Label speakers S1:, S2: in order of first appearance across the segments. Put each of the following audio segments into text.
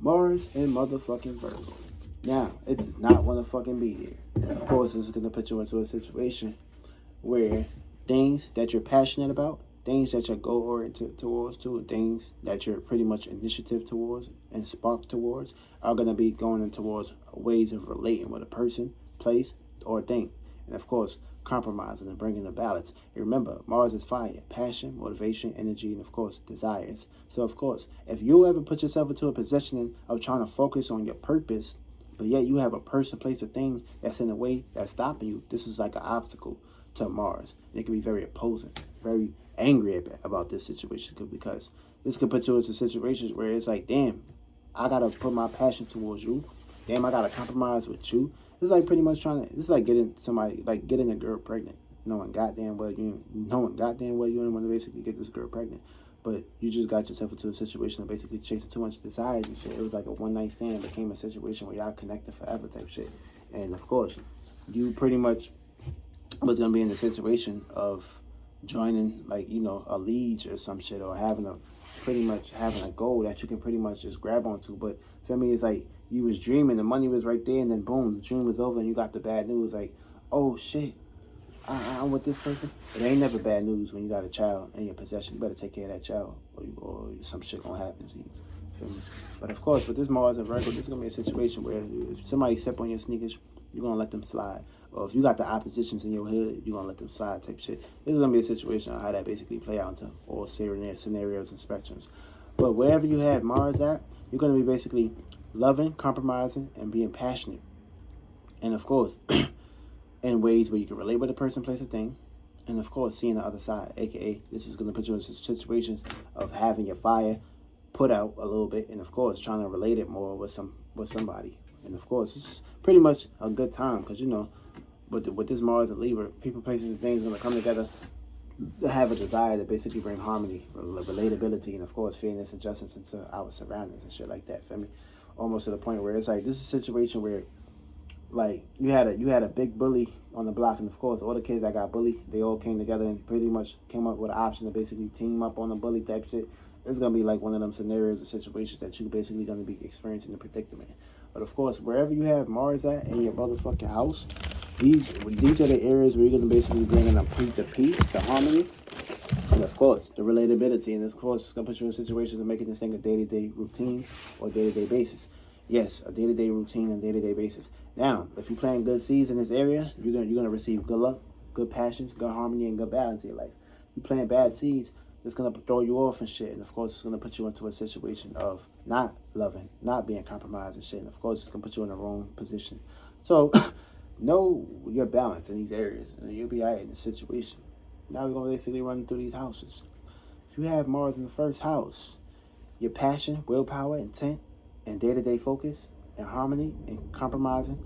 S1: Mars and motherfucking Virgo. Now, it does not want to fucking be here. And of course, this is going to put you into a situation where things that you're passionate about, things that you're goal oriented towards to, and things that you're pretty much initiative towards and spark towards are going to be going in towards ways of relating with a person, place, or thing. And of course, compromising and bringing a balance. And remember, Mars is fire, passion, motivation, energy, and of course, desires. So of course, if you ever put yourself into a position of trying to focus on your purpose, but yet you have a person, place, or thing that's in the way that's stopping you, this is like an obstacle to Mars. And it can be very opposing, very angry about this situation because this could put you into situations where it's like, damn, I gotta put my passion towards you. Damn, I gotta compromise with you. It's like pretty much it's like getting somebody, like getting a girl pregnant, knowing goddamn well you didn't want to basically get this girl pregnant, but you just got yourself into a situation of basically chasing too much desires and shit. It was like a one night stand. It became a situation where y'all connected forever type shit, and of course, you pretty much was gonna be in the situation of joining like a liege or some shit, or having a goal that you can pretty much just grab onto. But for me, it's like you was dreaming, the money was right there, and then boom, the dream was over, and you got the bad news. Like, oh shit, I'm with this person. It ain't never bad news when you got a child in your possession. You better take care of that child, or some shit gonna happen to you. Feel me? But of course, with this Mars and Virgo, this is gonna be a situation where if somebody step on your sneakers, you're gonna let them slide. Or if you got the oppositions in your hood, you're gonna let them slide type shit. This is gonna be a situation on how that basically play out into all scenarios and spectrums. But wherever you have Mars at, you're gonna be basically loving, compromising, and being passionate. And of course, in ways where you can relate with a person, place, or thing. And of course, seeing the other side, aka this is gonna put you in situations of having your fire put out a little bit, and of course, trying to relate it more with somebody. And of course, it's pretty much a good time because with this Mars and Libra, people, places, and things are going to come together to have a desire to basically bring harmony, relatability, and of course, fairness and justice into our surroundings and shit like that. Feel me? Almost to the point where it's like this is a situation where, like, you had a big bully on the block, and of course, all the kids that got bullied, they all came together and pretty much came up with an option to basically team up on the bully type shit. It's gonna be like one of them scenarios or situations that you basically gonna be experiencing the predicament. But of course, wherever you have Mars at in your motherfucking house, these are the areas where you're gonna basically bring in the peace, the harmony, and of course the relatability. And of course, it's gonna put you in situations of making this thing a day-to-day routine or day-to-day basis. Yes, a day-to-day routine and day-to-day basis. Now, if you're planting good seeds in this area, you're gonna receive good luck, good passions, good harmony, and good balance in your life. You plant bad seeds, it's gonna throw you off and shit, and of course it's gonna put you into a situation of not loving, not being compromised and shit, and of course it's gonna put you in the wrong position. So know your balance in these areas, and you'll be alright in this situation. Now we're gonna basically run through these houses. If you have Mars in the first house, your passion, willpower, intent, and day-to-day focus, and harmony, and compromising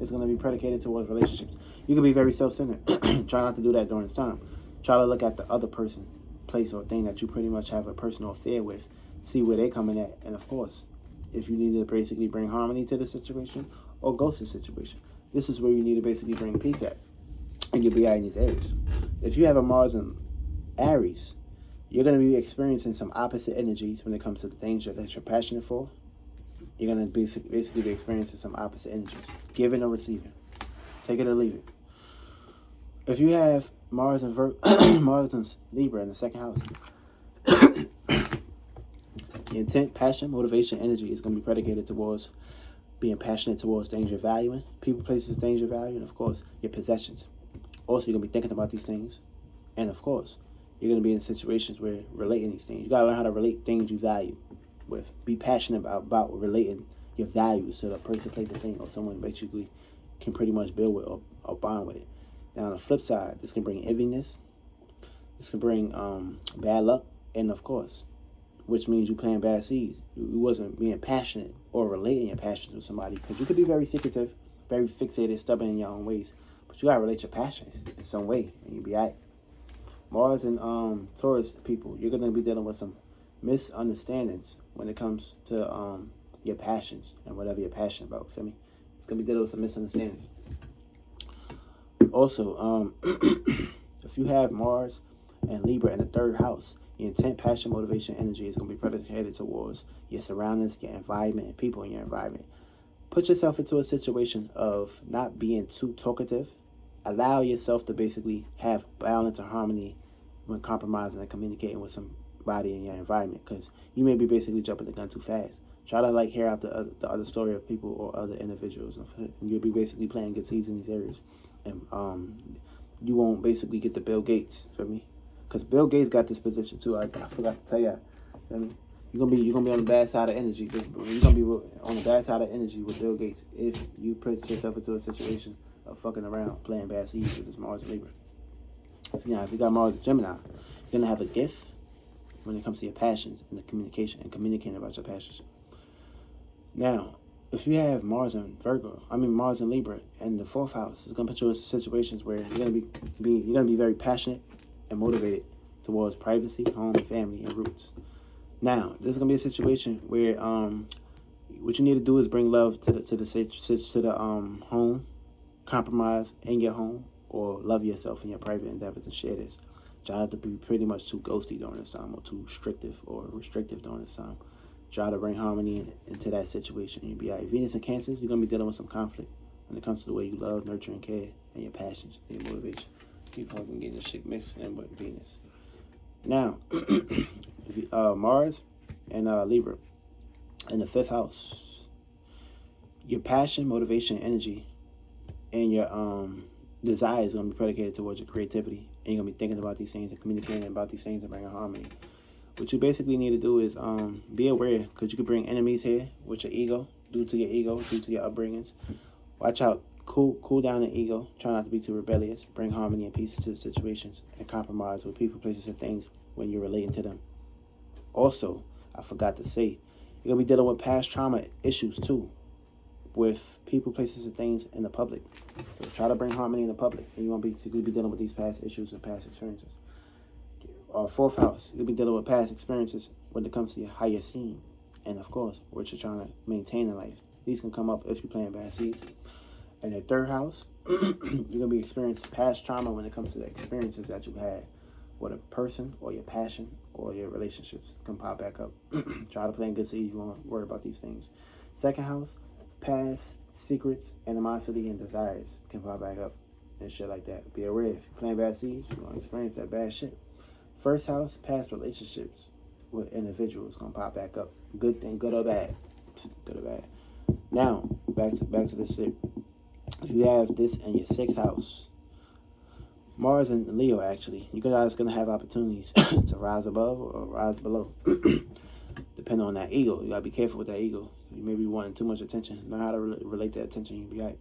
S1: is gonna be predicated towards relationships. You can be very self-centered. Try not to do that during this time. Try to look at the other person, place, or thing that you pretty much have a personal affair with, see where they're coming at, and of course, if you need to basically bring harmony to the situation or ghost the situation, this is where you need to basically bring peace at, and you'll be out in these areas. If you have a Mars in Aries, you're going to be experiencing some opposite energies when it comes to the things that you're passionate for. You're going to basically be experiencing some opposite energies, giving or receiving. Take it or leave it. If you have Mars and Mars and Libra in the second house, the intent, passion, motivation, energy is going to be predicated towards being passionate towards things you're valuing, people, places, things you're valuing, and of course, your possessions. Also, you're going to be thinking about these things, and of course, you're going to be in situations where relating these things. You got to learn how to relate things you value with. Be passionate about relating your values to the person, place, or thing, or someone basically can pretty much build with or bond with it. Now, on the flip side, this can bring enviness. This can bring bad luck, and of course, which means you planting bad seeds. You wasn't being passionate or relating your passions with somebody, because you could be very secretive, very fixated, stubborn in your own ways, but you gotta relate your passion in some way, and you'll be alright. Mars and Taurus people, you're gonna be dealing with some misunderstandings when it comes to your passions and whatever you're passionate about. Feel me? It's gonna be dealing with some misunderstandings. Also, if you have Mars and Libra in the third house, Your intent, passion, motivation, energy is going to be predicated towards your surroundings, your environment, and people in your environment. Put yourself into a situation of not being too talkative. Allow yourself to basically have balance or harmony when compromising and communicating with somebody in your environment, because you may be basically jumping the gun too fast. Try to hear out the other story of people or other individuals, and you'll be basically playing good seeds in these areas, and you won't basically get the Bill Gates. Feel me? Because Bill Gates got this position too. I forgot to tell you. Feel me? You're gonna be on the bad side of energy. You're gonna be on the bad side of energy with Bill Gates if you put yourself into a situation of fucking around, playing bad seeds with this Mars and Libra. Now, if you got Mars and Gemini, you're gonna have a gift when it comes to your passions and the communication and communicating about your passions. Now, if you have Mars and Mars and Libra, and the fourth house is gonna put you in situations where you're gonna be very passionate and motivated towards privacy, home, family, and roots. Now, this is gonna be a situation where what you need to do is bring love to the home, compromise in your home, or love yourself in your private endeavors and share this. Try not to be pretty much too ghosty during this time, or too restrictive during this time. Try to bring harmony into that situation. You'll be all right. Venus and Cancers, you're gonna be dealing with some conflict when it comes to the way you love, nurture, and care, and your passions and your motivation. Keep fucking getting this shit mixed in with Venus. Now, Mars and Libra in the fifth house, your passion, motivation, energy, and your desire is going to be predicated towards your creativity, and you're going to be thinking about these things and communicating about these things and bringing harmony. What you basically need to do is be aware, because you could bring enemies here with your ego, due to your upbringings. Watch out. Cool down the ego. Try not to be too rebellious. Bring harmony and peace to the situations, and compromise with people, places, and things when you're relating to them. Also, I forgot to say, you're going to be dealing with past trauma issues too, with people, places, and things in the public. So try to bring harmony in the public, and you won't basically be dealing with these past issues and past experiences. Fourth house, you'll be dealing with past experiences when it comes to your higher scene, and of course, what you're trying to maintain in life. These can come up if you're playing bad seeds. In your third house, you're going to be experiencing past trauma when it comes to the experiences that you had with a person, or your passion, or your relationships can pop back up. Try to play in good seeds. You won't worry about these things. Second house, past secrets, animosity, and desires can pop back up and shit like that. Be aware, if you're playing bad seeds, you're going to experience that bad shit. First house, past relationships with individuals gonna pop back up. Good thing, good or bad. Good or bad. Now, back to this shit. If you have this in your sixth house, Mars and Leo, actually, you guys gonna have opportunities to rise above or rise below. Depending on that ego. You gotta be careful with that ego. You may be wanting too much attention. Know how to relate that attention, you'll be right.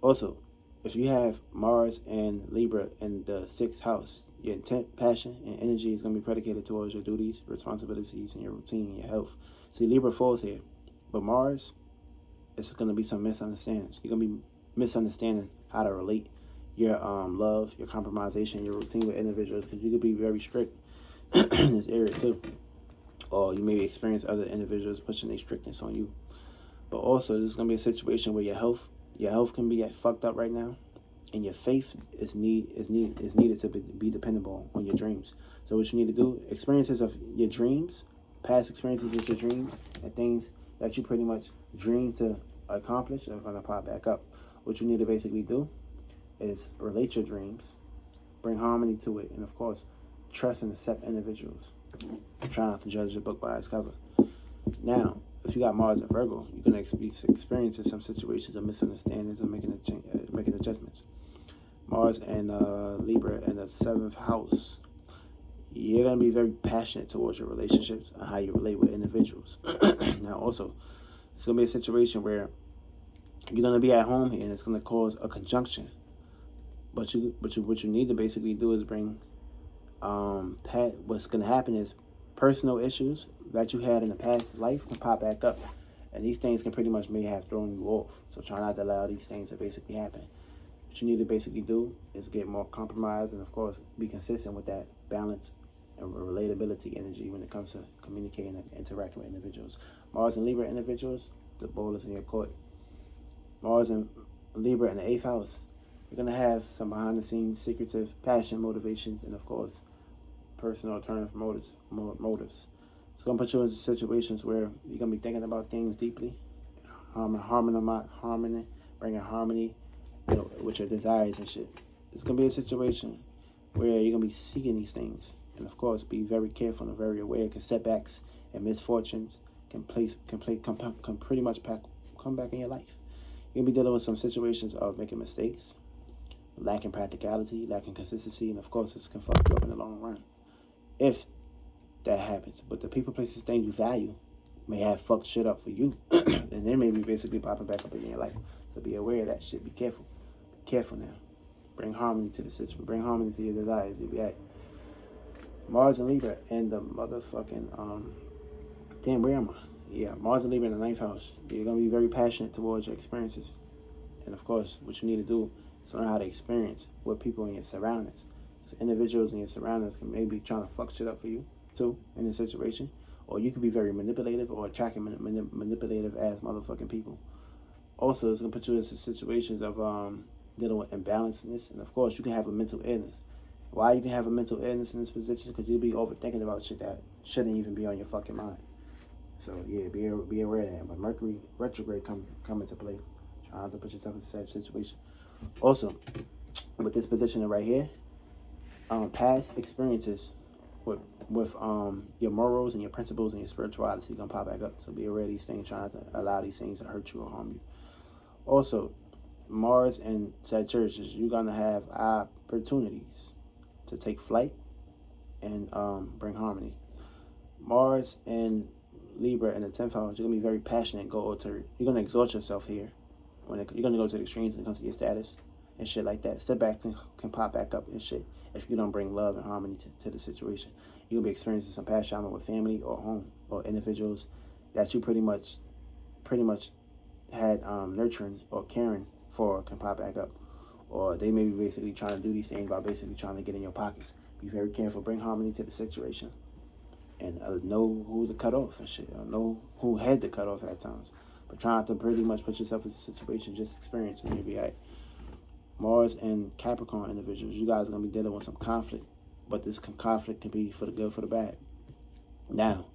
S1: Also, if you have Mars and Libra in the sixth house, your intent, passion, and energy is going to be predicated towards your duties, responsibilities, and your routine and your health. See, Libra falls here. But Mars, it's going to be some misunderstandings. You're going to be misunderstanding how to relate your love, your compromisation, your routine with individuals, because you could be very strict in this area too. Or you may experience other individuals pushing their strictness on you. But also, this is going to be a situation where your health can be fucked up right now. And your faith is needed to be dependable on your dreams. So what you need to do, experiences of your dreams, past experiences with your dreams, and things that you pretty much dream to accomplish are going to pop back up. What you need to basically do is relate your dreams, bring harmony to it, and of course, trust and accept individuals. Try not to judge a book by its cover. Now, if you got Mars and Virgo, you're going to be experiencing some situations of misunderstandings and making adjustments. Mars and Libra in the seventh house, you're going to be very passionate towards your relationships and how you relate with individuals. Now, also, it's going to be a situation where you're going to be at home here, and it's going to cause a conjunction. But what you need to basically do is bring, what's going to happen is personal issues that you had in the past life can pop back up. And these things can pretty much may have thrown you off. So try not to allow these things to basically happen. What you need to basically do is get more compromised and, of course, be consistent with that balance and relatability energy when it comes to communicating and interacting with individuals. Mars and Libra individuals, the ball is in your court. Mars and Libra in the eighth house, you're going to have some behind-the-scenes, secretive passion, motivations, and, of course, personal alternative motives. It's gonna put you into situations where you're gonna be thinking about things deeply, bringing harmony, with your desires and shit. It's gonna be a situation where you're gonna be seeking these things, and of course, be very careful and very aware, because setbacks and misfortunes can pretty much come back in your life. You're gonna be dealing with some situations of making mistakes, lacking practicality, lacking consistency, and of course, this can fuck you up in the long run if that happens. But the people, places, things you value may have fucked shit up for you, and they may be basically popping back up in your life. So be aware of that shit. Be careful. Be careful now. Bring harmony to the situation. Bring harmony to your desires. You'll be at Mars and Libra and the motherfucking damn, where am I? Yeah, Mars and Libra in the 9th house. You're gonna be very passionate towards your experiences, and of course, what you need to do is learn how to experience with people in your surroundings. So individuals in your surroundings can maybe trying to fuck shit up for you too in this situation, or you could be very manipulative or attracting manipulative ass motherfucking people. Also, it's gonna put you into situations of dealing with imbalanceness, and of course, you can have a mental illness. Why you can have a mental illness in this position? Because you'll be overthinking about shit that shouldn't even be on your fucking mind. So yeah, be aware of that. But Mercury retrograde come into play. Try not to put yourself in a situation. Also, with this position right here, past experiences with your morals and your principles and your spirituality gonna pop back up. So be aware of these things, trying to allow these things to hurt you or harm you. Also, Mars and Sagittarius, you're gonna have opportunities to take flight and bring harmony. Mars and Libra in the 10th house, you're gonna be very passionate. You're gonna exalt yourself here. You're gonna go to the extremes when it comes to your status and shit like that. Setbacks can pop back up and shit if you don't bring love and harmony to the situation. You're gonna be experiencing some past trauma with family or home or individuals that you pretty much had nurturing or caring for can pop back up, or they may be basically trying to do these things by basically trying to get in your pockets. Be very careful. Bring harmony to the situation, and know who to cut off and shit. Know who had to cut off at times. But try not to pretty much put yourself in a situation, just experience and you'll be all right. Mars and Capricorn individuals, you guys are going to be dealing with some conflict, but this conflict can be for the good, for the bad. Now,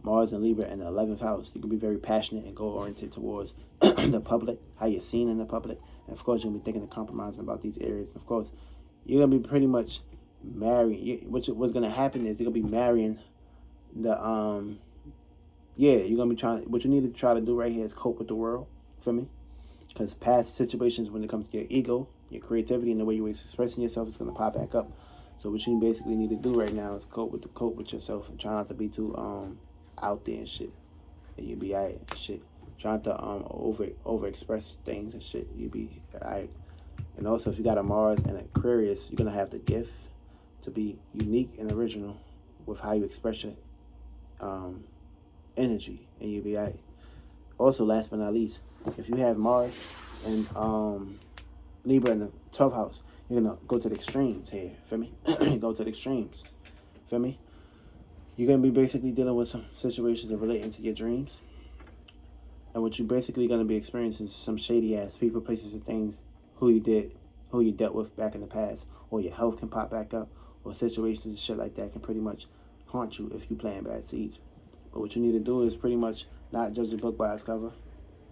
S1: Mars and Libra in the 11th house, you can be very passionate and goal-oriented towards the public, how you're seen in the public, and of course, you'll be thinking of compromising about these areas. Of course, you're going to be pretty much marrying. What's going to happen is you're going to be marrying the, you're going to be trying, what you need to try to do right here is cope with the world, for me? Because past situations, when it comes to your ego, your creativity, and the way you're expressing yourself, is going to pop back up. So what you basically need to do right now is cope with yourself and try not to be too out there and shit. And you'll be alright and shit. Try not to over express things and shit. You'll be alright. And also, if you got a Mars and Aquarius, you're gonna have the gift to be unique and original with how you express your energy, and you'll be alright. Also, last but not least, if you have Mars and Libra in the 12th house, you're gonna go to the extremes here. Feel me? Go to the extremes. Feel me? You're gonna be basically dealing with some situations that relate into your dreams, and what you're basically gonna be experiencing is some shady ass people, places, and things who you dealt with back in the past, or your health can pop back up, or situations and shit like that can pretty much haunt you if you plant bad seeds. But what you need to do is pretty much not judge the book by its cover.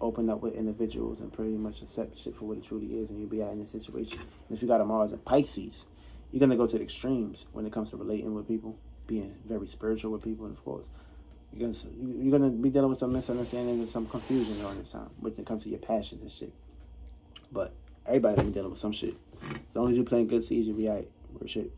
S1: Open up with individuals and pretty much accept shit for what it truly is, and you'll be out in this situation. And if you got a Mars and Pisces, you're gonna go to the extremes when it comes to relating with people, being very spiritual with people, and of course, you're gonna be dealing with some misunderstandings and some confusion during this time when it comes to your passions and shit. But everybody's been dealing with some shit. As long as you're playing good seeds, you'll be alright. Real shit.